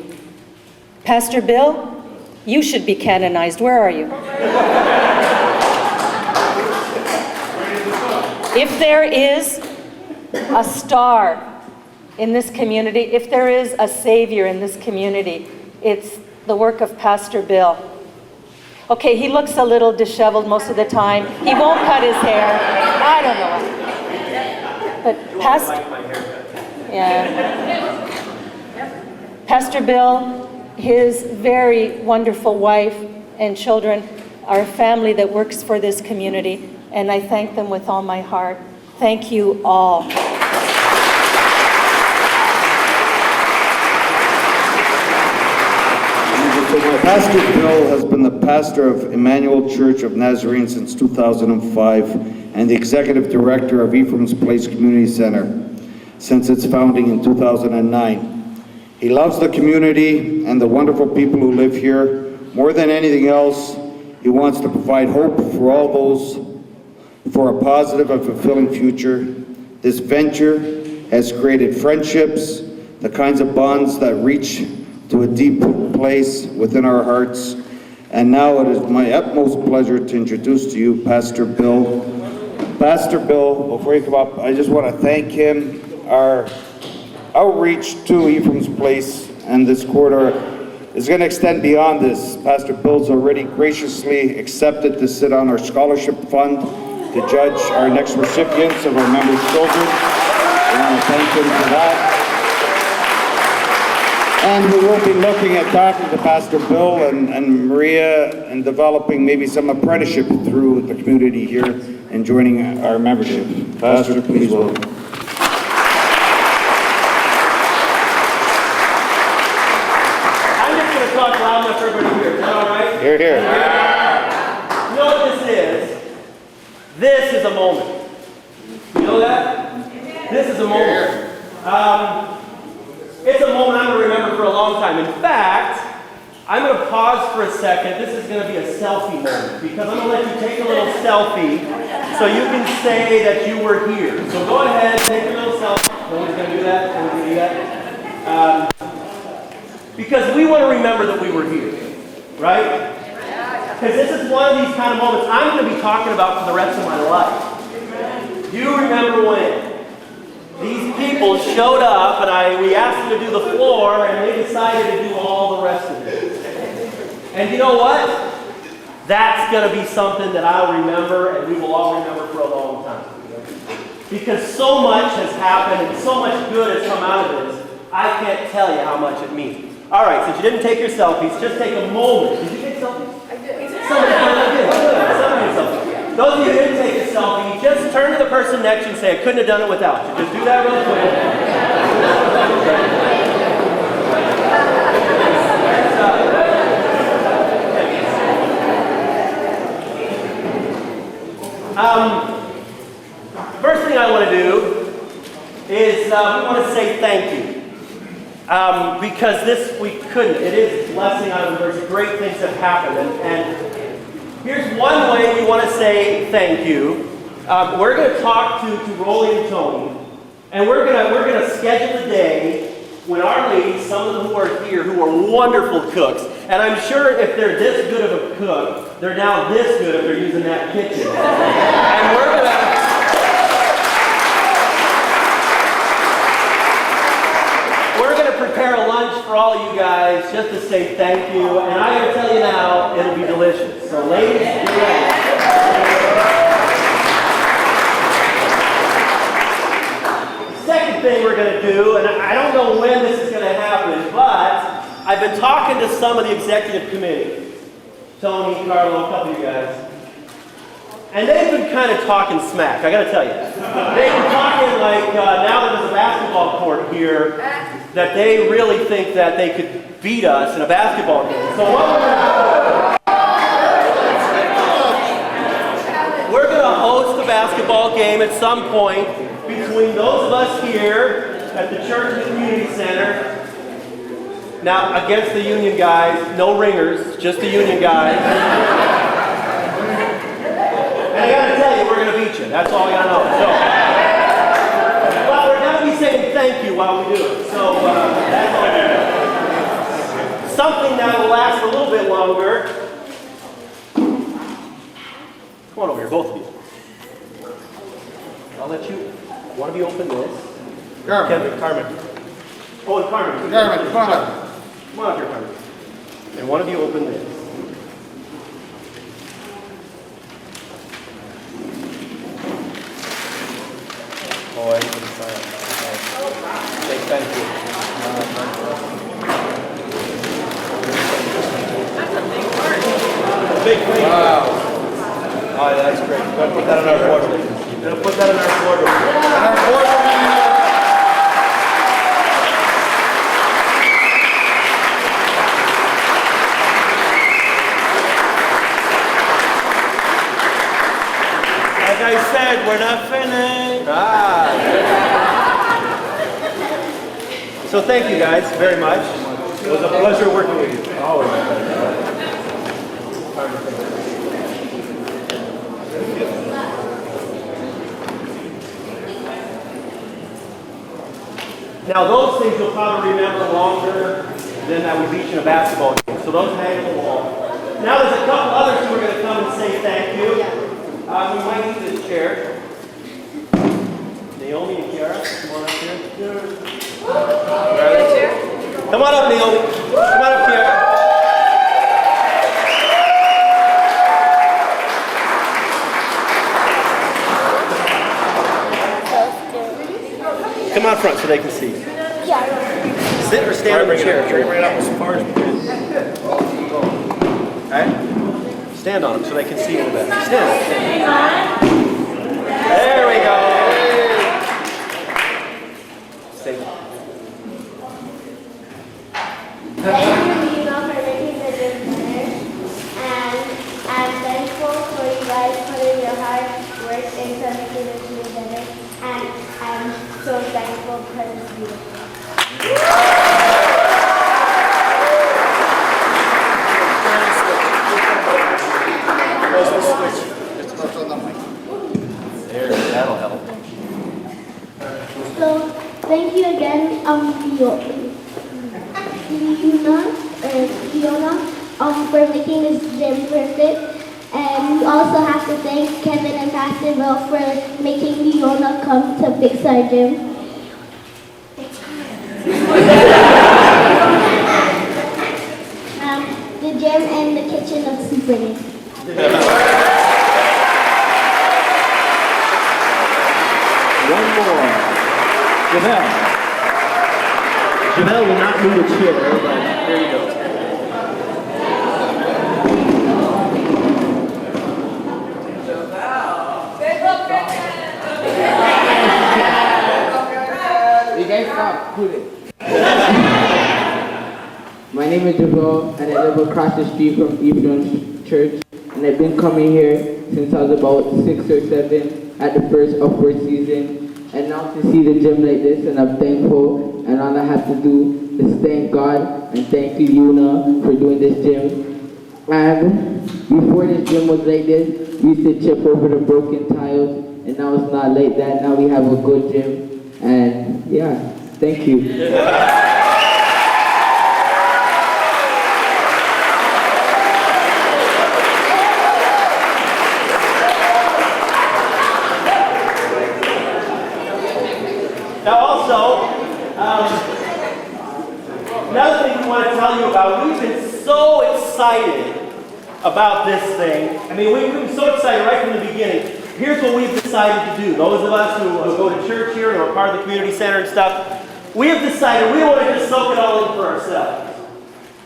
Pastor Bill, you should be canonized. Where are you? If there is a star in this community, if there is a savior in this community, it's the work of Pastor Bill. Okay, he looks a little disheveled most of the time. He won't cut his hair. I don't know. But Pastor Bill, his very wonderful wife and children are a family that works for this community, and I thank them with all my heart. Thank you all. Pastor Bill has been the pastor of Emmanuel Church of Nazarene since 2005 and the executive director of Ephraim's Place Community Center since its founding in 2009. He loves the community and the wonderful people who live here. More than anything else, he wants to provide hope for all those for a positive and fulfilling future. This venture has created friendships, the kinds of bonds that reach to a deep place within our hearts. And now it is my utmost pleasure to introduce to you Pastor Bill. Pastor Bill, before you come up, I just want to thank him. Our outreach to Ephraim's Place and this corridor is going to extend beyond this. Pastor Bill's already graciously accepted to sit on our scholarship fund to judge our next recipients of our members' children. I want to thank him for that. And we will be looking at talking to Pastor Bill and Maria and developing maybe some apprenticeship through the community here and joining our membership. Pastor, please welcome. I'm just going to talk loud enough for everybody to hear. Is that all right? Hear, hear. You know what this is? This is a moment. You know that? This is a moment. It's a moment I'm going to remember for a long time. In fact, I'm going to pause for a second. This is going to be a selfie moment because I'm going to let you take a little selfie so you can say that you were here. So go ahead, take a little selfie. No one's going to do that? No one's going to do that? Because we want to remember that we were here, right? Because this is one of these kind of moments I'm going to be talking about for the rest of my life. Do you remember when these people showed up and we asked them to do the floor and they decided to do all the rest of it? And you know what? That's going to be something that I'll remember and we will all remember for a long time. Because so much has happened and so much good has come out of this, I can't tell you how much it means. All right, since you didn't take your selfies, just take a moment. Did you take selfies? I did. Somebody did. Those of you who didn't take a selfie, just turn to the person next to you and say, I couldn't have done it without you. Just do that real quick. First thing I want to do is we want to say thank you. Because we couldn't. It is a blessing out of there's great things that happened. And here's one way we want to say thank you. We're going to talk to Rolly and Tony, and we're going to schedule a day when our ladies, some of them who are here, who are wonderful cooks, and I'm sure if they're this good of a cook, they're now this good if they're using that kitchen. And we're going to prepare a lunch for all of you guys just to say thank you, and I gotta tell you now, it'll be delicious. So ladies, get ready. Second thing we're gonna do, and I don't know when this is gonna happen, but I've been talking to some of the executive committee, Tony, Carlo, a couple of you guys, and they've been kind of talking smack, I gotta tell you. They've been talking like, now that there's a basketball court here, that they really think that they could beat us in a basketball game. So what we're going to host a basketball game at some point between those of us here at the Church and Community Center. Now, against the Union guys, no ringers, just the Union guys. And I got to tell you, we're going to beat you. That's all I got to know. So, saying thank you while we do it. So that's all. Something that will last a little bit longer. Come on over here, both of you. I'll let you. One of you open this. Carmen. Oh, and Carmen. Carmen, come on. Come on up here, Carmen. And one of you open this. Oh, I need to sign. Say thank you. That's a big part. Big thing. Wow. Oh, that's great. We're going to put that in our boardroom. We're going to put that in our boardroom. In our boardroom. Like I said, we're not finished. So thank you guys very much. It was a pleasure working with you. Always. Now those things you'll probably remember longer than that we beat you in a basketball game. So those hang on the wall. Now there's a couple others who are going to come and say thank you. We might need this chair. Naomi and Kiara, come on up here. Come on up, Naomi. Come on up, Kiara. Come out front so they can see. Yeah. Sit or stand on the chair. Try to bring it up as far as you can. Okay? Stand on them so they can see a little bit. Stand. There we go. Thank you, Nina, for making the gym better. And I'm thankful for you guys putting your hard work into making the gym better. And I'm so thankful because it's beautiful. There, that'll help. So, thank you again, Fiona, for making this gym perfect. And we also have to thank Kevin and Pastor Bill for making Leona come to fix our gym. The gym and the kitchen look super nice. One more. Jamel. Jamel will not move a chair, but here you go. You guys stop. Cool it. My name is Javel, and I live across the street from Ephraim Church, and I've been coming here since I was about 6 or 7 at the first upward season, and now to see the gym like this, and I'm thankful, and all I have to do is thank God and thank you, Yuna, for doing this gym. And before this gym was like this, we used to chip over the broken tiles, and now it's not like that. Now we have a good gym, and yeah, thank you. Now also, another thing we want to tell you about, we've been so excited about this thing. I mean, we've been so excited right from the beginning. Here's what we've decided to do. Those of us who go to church here and are part of the community center and stuff, we have decided we want to just soak it all in for ourselves.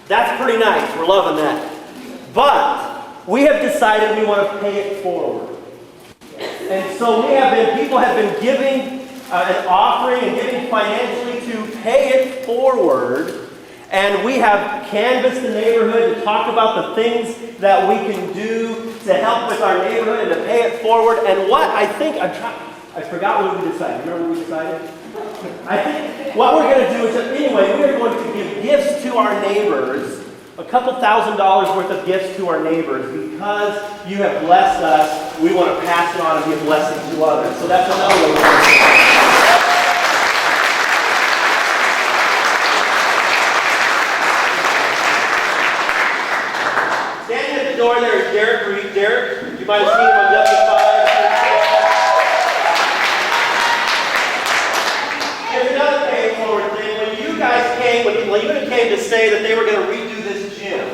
That's pretty nice. We're loving that. But we have decided we want to pay it forward. And so people have been giving an offering and giving financially to pay it forward. And we have canvassed the neighborhood to talk about the things that we can do to help with our neighborhood and to pay it forward. And what I think, I forgot what we decided. Remember what we decided? I think what we're going to do is, anyway, we are going to give gifts to our neighbors, a couple $1,000s worth of gifts to our neighbors. Because you have blessed us, we want to pass it on and be a blessing to others. So that's another way we're going to do it. Door there is Derek Reed. Derek, you might have seen him on W5. Here's another pay forward thing. When you guys came, when Lebanon came to say that they were going to redo this gym,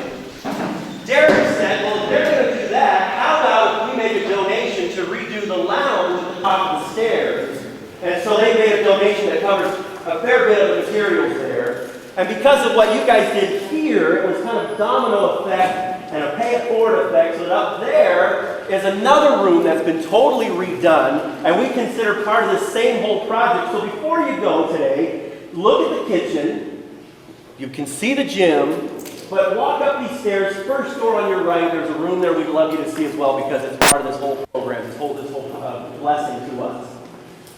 Derek said, well, if they're going to do that, how about if we make a donation to redo the lounge at the top of the stairs? And so they made a donation that covers a fair bit of the materials there. And because of what you guys did here, it was kind of domino effect and a pay it forward effect, so that up there is another room that's been totally redone, and we consider part of the same whole project. So before you go today, look at the kitchen, you can see the gym, but walk up these stairs, first door on your right, there's a room there we'd love you to see as well, because it's part of this whole program, this whole blessing to us.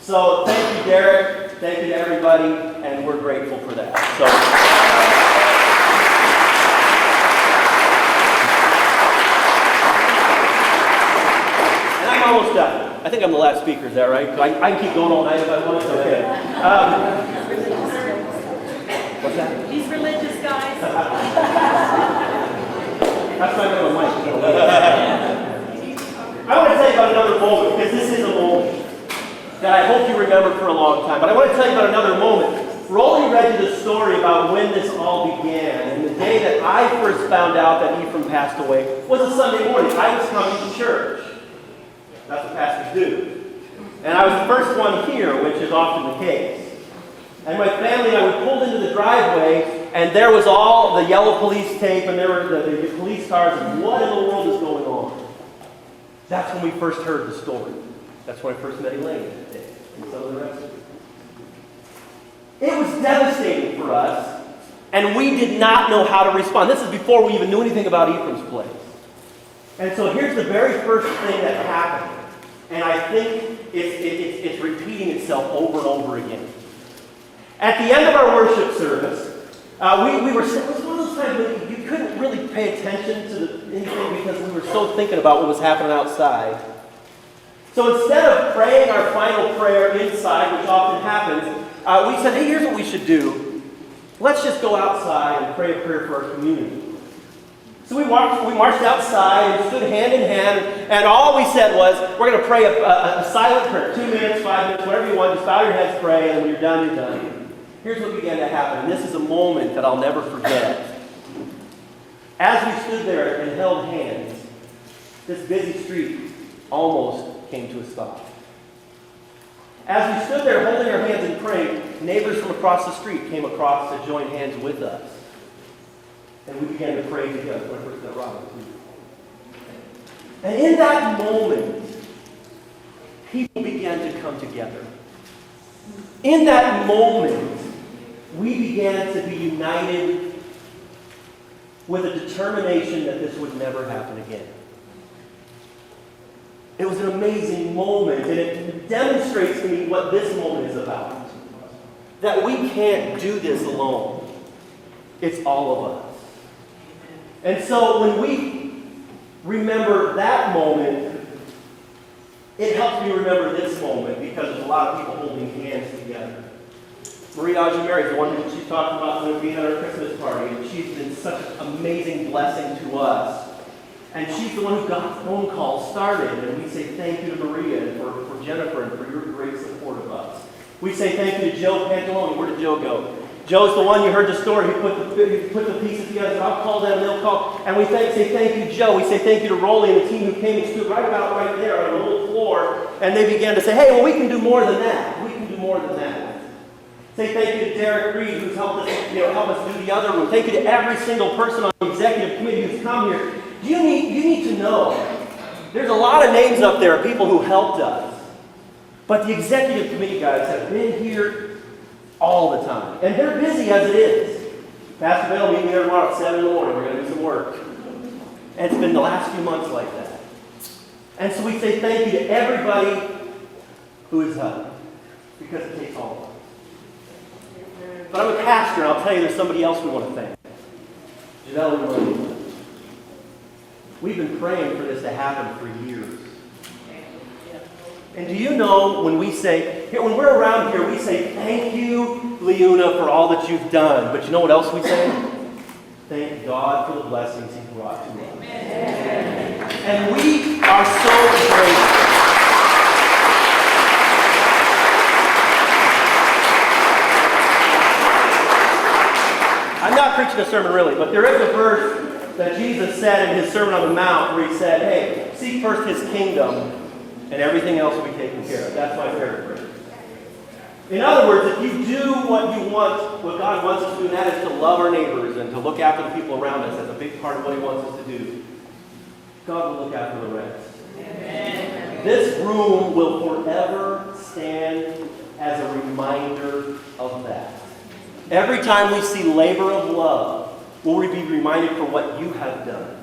So thank you, Derek, thank you to everybody, and we're grateful for that. Almost done. I think I'm the last speaker, is that right? I can keep going all night if I want. Okay. What's that? These religious guys. That's why I got my mic. I want to tell you about another moment, because this is a moment that I hope you remember for a long time. But I want to tell you about another moment. Rolly read you the story about when this all began. And the day that I first found out that Ephraim passed away was a Sunday morning. I was coming to church. That's what pastors do. And I was the first one here, which is often the case. And my family and I, we pulled into the driveway, and there was all the yellow police tape, and there were the police cars, and what in the world is going on? That's when we first heard the story. That's when I first met Elaine that day, and some of the rest of it. It was devastating for us, and we did not know how to respond. This is before we even knew anything about Ephraim's place. And so here's the very first thing that happened. And I think it's repeating itself over and over again. At the end of our worship service, it was one of those times when you couldn't really pay attention to anything because we were so thinking about what was happening outside. So instead of praying our final prayer inside, which often happens, we said, hey, here's what we should do. Let's just go outside and pray a prayer for our community. So we marched outside and stood hand in hand, and all we said was, we're going to pray a silent prayer. 2 minutes, 5 minutes, whatever you want, just bow your heads, pray, and when you're done, you're done. Here's what began to happen, and this is a moment that I'll never forget. As we stood there and held hands, this busy street almost came to a stop. As we stood there holding our hands and praying, neighbors from across the street came across to join hands with us. And we began to pray together. And in that moment, people began to come together. In that moment, we began to be united with a determination that this would never happen again. It was an amazing moment, and it demonstrates to me what this moment is about. That we can't do this alone. It's all of us. And so when we remember that moment, it helps me remember this moment because there's a lot of people holding hands together. Marie Audrey is the one that she talked about when we had our Christmas party, and she's been such an amazing blessing to us. And she's the one who got the phone call started, and we say thank you to Maria and for Jennifer and for your great support of us. We say thank you to Joe Pantalone. Where did Joe go? Joe's the one, you heard the story, he put the pieces together, so I'll call them and they'll call. And we say thank you, Joe. We say thank you to Rolly and the team who came and stood right there on the little floor. And they began to say, hey, well, we can do more than that. We can do more than that. Say thank you to Derek Reed, who's helped us, help us do the other room. Thank you to every single person on the executive committee who's come here. You need to know, there's a lot of names up there of people who helped us. But the executive committee guys have been here all the time. And they're busy as it is. Pastor Bill, meet me there tomorrow at 7 in the morning. We're going to do some work. And it's been the last few months like that. And so we say thank you to everybody who has helped. Because it takes all of us. But I'm a pastor, and I'll tell you there's somebody else we want to thank. Janelle and Marie. We've been praying for this to happen for years. And do you know when we say, when we're around here, we say, thank you, Leuna, for all that you've done. But you know what else we say? Thank God for the blessings He brought to us. And we are so grateful. I'm not preaching a sermon really, but there is a verse that Jesus said in His Sermon on the Mount where He said, hey, seek first His kingdom, and everything else will be taken care of. That's my favorite verse. In other words, if you do what you want, what God wants us to do, and that is to love our neighbors and to look after the people around us, that's a big part of what He wants us to do. God will look after the rest. Amen. This room will forever stand as a reminder of that. Every time we see labor of love, will we be reminded for what you have done.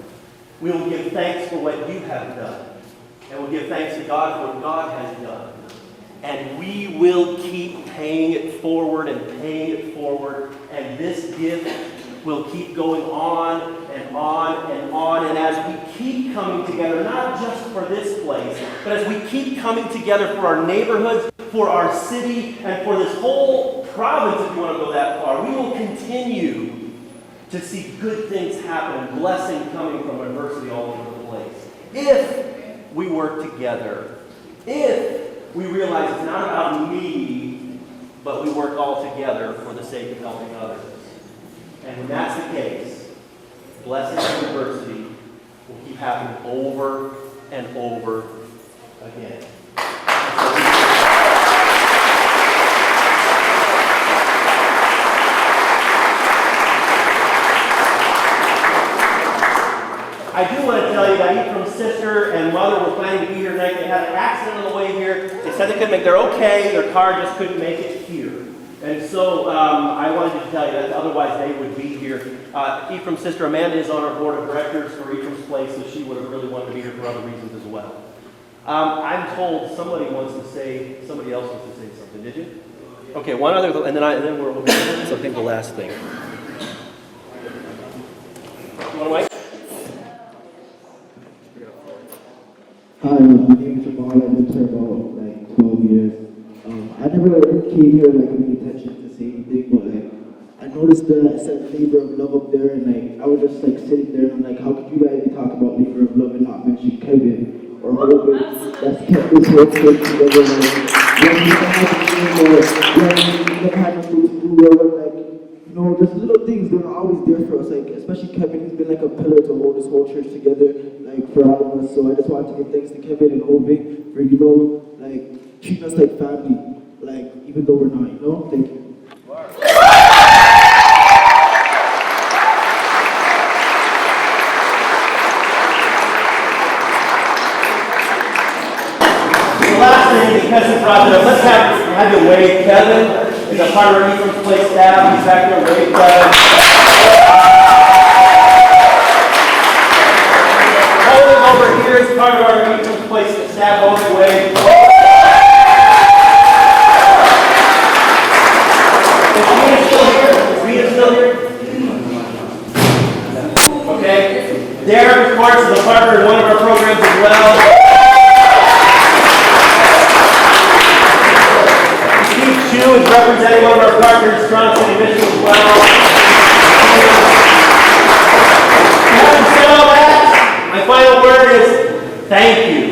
We will give thanks for what you have done. And we'll give thanks to God for what God has done. And we will keep paying it forward and paying it forward. And this gift will keep going on and on and on. And as we keep coming together, not just for this place, but as we keep coming together for our neighborhoods, for our city, and for this whole province, if you want to go that far, we will continue to see good things happen, blessing coming from adversity all over the place. If we work together, if we realize it's not about me, but we work all together for the sake of helping others. And when that's the case, blessing and adversity will keep happening over and over again. I do want to tell you that Ephraim's sister and mother were planning to be here tonight. They had an accident on the way here. They said they couldn't make. They're okay. Their car just couldn't make it here. And so I wanted to tell you that otherwise they would be here. Ephraim's sister Amanda is on our board of directors for Ephraim's Place, so she would have really wanted to be here for other reasons as well. I'm told somebody else wants to say something. Did you? Okay, one other, and then we're over to something. The last thing. You want to wait? Hi, my name is Jamal. I've been here about like 12 years. I never came here with like any intention to say anything, but like I I noticed that I said labor of love up there, and like I was just like sitting there, and I'm like, how could you guys talk about labor of love and not mention Kevin or Hogan? That's kept this whole church together. Like, when we never had a name or when we never had nothing to do, or when, like, you know, just little things, they're always there for us. Like, especially Kevin, he's been like a pillar to hold this whole church together, like for all of us. So I just want to give thanks to Kevin and Hogan for, you know, like treating us like family, like even though we're not, you know. Thank you. Because he brought it up, let's have you wave. Kevin is a part of our Ephraim Place staff. He's back there. Wave, Kevin. Holding over here is part of our Ephraim Place staff. Holding wave. Is Rita still here? Okay. Derek, of course, is a partner in one of our programs as well. Chu is representing one of our partners, Strong City Mission as well. Having said all that, my final word is thank you.